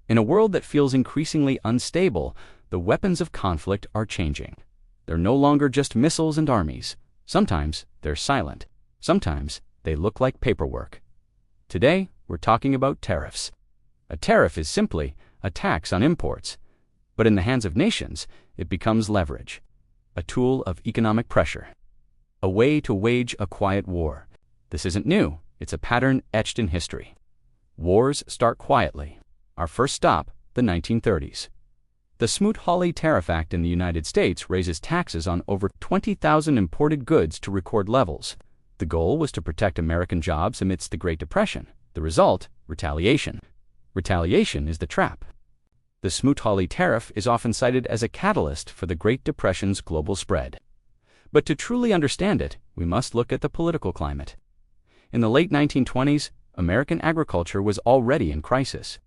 In a world that feels increasingly unstable, the weapons of conflict are changing. They're no longer just missiles and armies. Sometimes they're silent. Sometimes they look like paperwork. Today, we're talking about tariffs. A tariff is simply a tax on imports. But in the hands of nations, it becomes leverage, a tool of economic pressure, a way to wage a quiet war. This isn't new. It's a pattern etched in history. Wars start quietly. Our first stop, the 1930s. The Smoot-Hawley Tariff Act in the United States raises taxes on over 20,000 imported goods to record levels. The goal was to protect American jobs amidst the Great Depression. The result? Retaliation. Retaliation is the trap. The Smoot-Hawley tariff is often cited as a catalyst for the Great Depression's global spread. But to truly understand it, we must look at the political climate. In the late 1920s, American agriculture was already in crisis.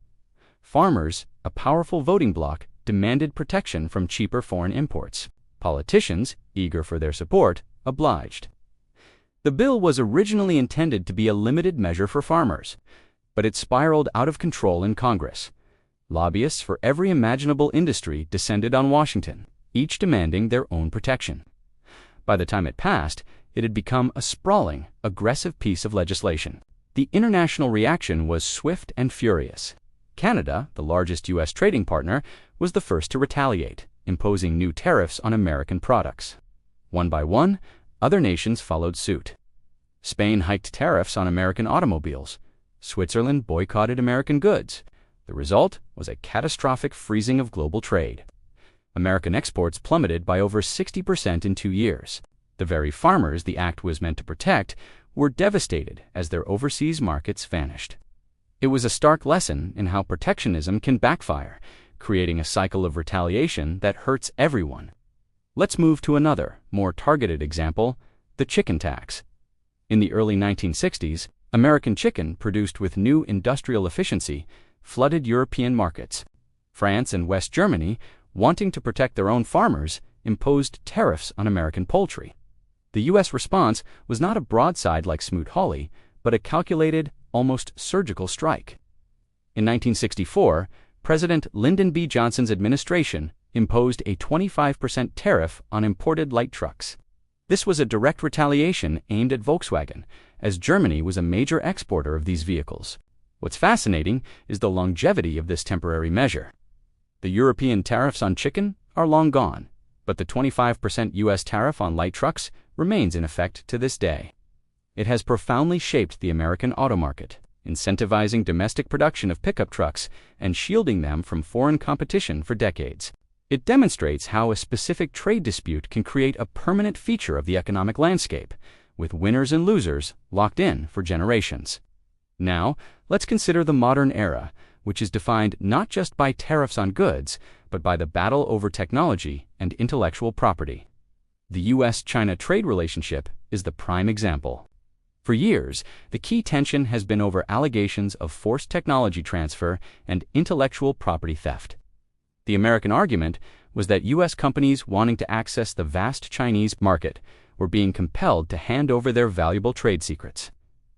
Farmers, a powerful voting bloc, demanded protection from cheaper foreign imports. Politicians, eager for their support, obliged. The bill was originally intended to be a limited measure for farmers, but it spiraled out of control in Congress. Lobbyists for every imaginable industry descended on Washington, each demanding their own protection. By the time it passed, it had become a sprawling, aggressive piece of legislation. The international reaction was swift and furious. Canada, the largest U.S. trading partner, was the first to retaliate, imposing new tariffs on American products. One by one, other nations followed suit. Spain hiked tariffs on American automobiles. Switzerland boycotted American goods. The result was a catastrophic freezing of global trade. American exports plummeted by over 60% in 2 years. The very farmers the act was meant to protect were devastated as their overseas markets vanished. It was a stark lesson in how protectionism can backfire, creating a cycle of retaliation that hurts everyone. Let's move to another, more targeted example, the chicken tax. In the early 1960s, American chicken produced with new industrial efficiency flooded European markets. France and West Germany, wanting to protect their own farmers, imposed tariffs on American poultry. The U.S. response was not a broadside like Smoot-Hawley, but a calculated, almost surgical strike. In 1964, President Lyndon B. Johnson's administration imposed a 25% tariff on imported light trucks. This was a direct retaliation aimed at Volkswagen, as Germany was a major exporter of these vehicles. What's fascinating is the longevity of this temporary measure. The European tariffs on chicken are long gone, but the 25% U.S. tariff on light trucks remains in effect to this day. It has profoundly shaped the American auto market, incentivizing domestic production of pickup trucks and shielding them from foreign competition for decades. It demonstrates how a specific trade dispute can create a permanent feature of the economic landscape, with winners and losers locked in for generations. Now, let's consider the modern era, which is defined not just by tariffs on goods, but by the battle over technology and intellectual property. The U.S.-China trade relationship is the prime example. For years, the key tension has been over allegations of forced technology transfer and intellectual property theft. The American argument was that U.S. companies wanting to access the vast Chinese market were being compelled to hand over their valuable trade secrets.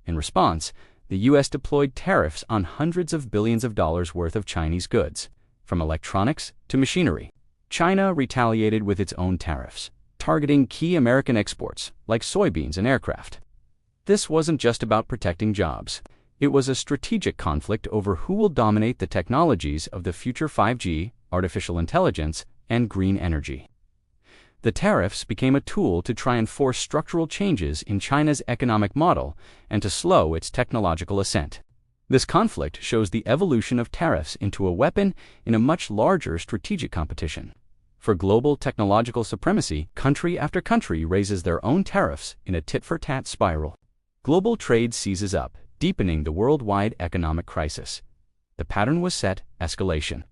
In response, the U.S. deployed tariffs on hundreds of billions of dollars worth of Chinese goods, from electronics to machinery. China retaliated with its own tariffs, targeting key American exports like soybeans and aircraft. This wasn't just about protecting jobs. It was a strategic conflict over who will dominate the technologies of the future 5G, artificial intelligence, and green energy. The tariffs became a tool to try and force structural changes in China's economic model and to slow its technological ascent. This conflict shows the evolution of tariffs into a weapon in a much larger strategic competition. For global technological supremacy, country after country raises their own tariffs in a tit-for-tat spiral. Global trade seizes up, deepening the worldwide economic crisis. The pattern was set: escalation.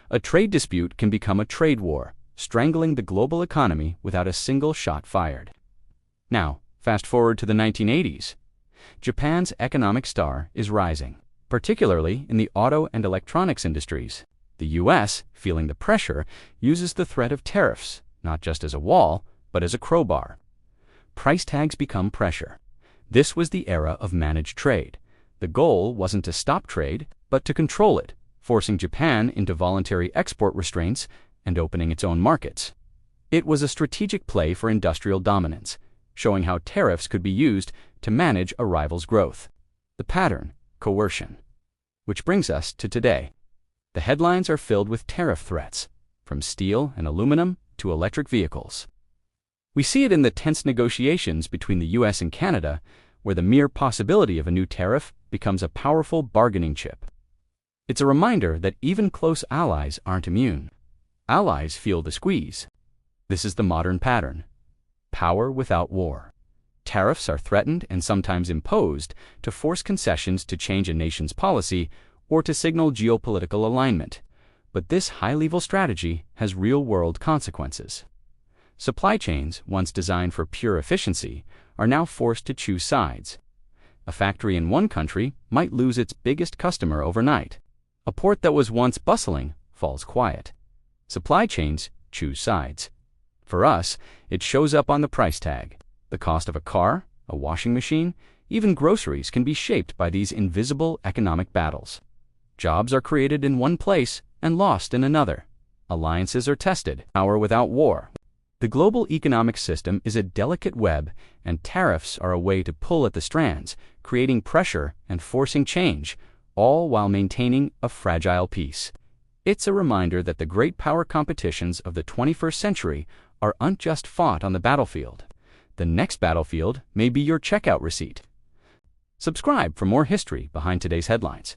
A trade dispute can become a trade war, strangling the global economy without a single shot fired. Now, fast forward to the 1980s. Japan's economic star is rising, particularly in the auto and electronics industries. The U.S., feeling the pressure, uses the threat of tariffs, not just as a wall, but as a crowbar. Price tags become pressure. This was the era of managed trade. The goal wasn't to stop trade, but to control it, forcing Japan into voluntary export restraints and opening its own markets. It was a strategic play for industrial dominance, showing how tariffs could be used to manage a rival's growth. The pattern: coercion. Which brings us to today. The headlines are filled with tariff threats, from steel and aluminum to electric vehicles. We see it in the tense negotiations between the US and Canada, where the mere possibility of a new tariff becomes a powerful bargaining chip. It's a reminder that even close allies aren't immune. Allies feel the squeeze. This is the modern pattern: power without war. Tariffs are threatened and sometimes imposed to force concessions to change a nation's policy or to signal geopolitical alignment. But this high-level strategy has real-world consequences. Supply chains, once designed for pure efficiency, are now forced to choose sides. A factory in one country might lose its biggest customer overnight. A port that was once bustling falls quiet. Supply chains choose sides. For us, it shows up on the price tag. The cost of a car, a washing machine, even groceries can be shaped by these invisible economic battles. Jobs are created in one place and lost in another. Alliances are tested. Power without war. The global economic system is a delicate web, and tariffs are a way to pull at the strands, creating pressure and forcing change, all while maintaining a fragile peace. It's a reminder that the great power competitions of the 21st century aren't just fought on the battlefield. The next battlefield may be your checkout receipt. Subscribe for more history behind today's headlines.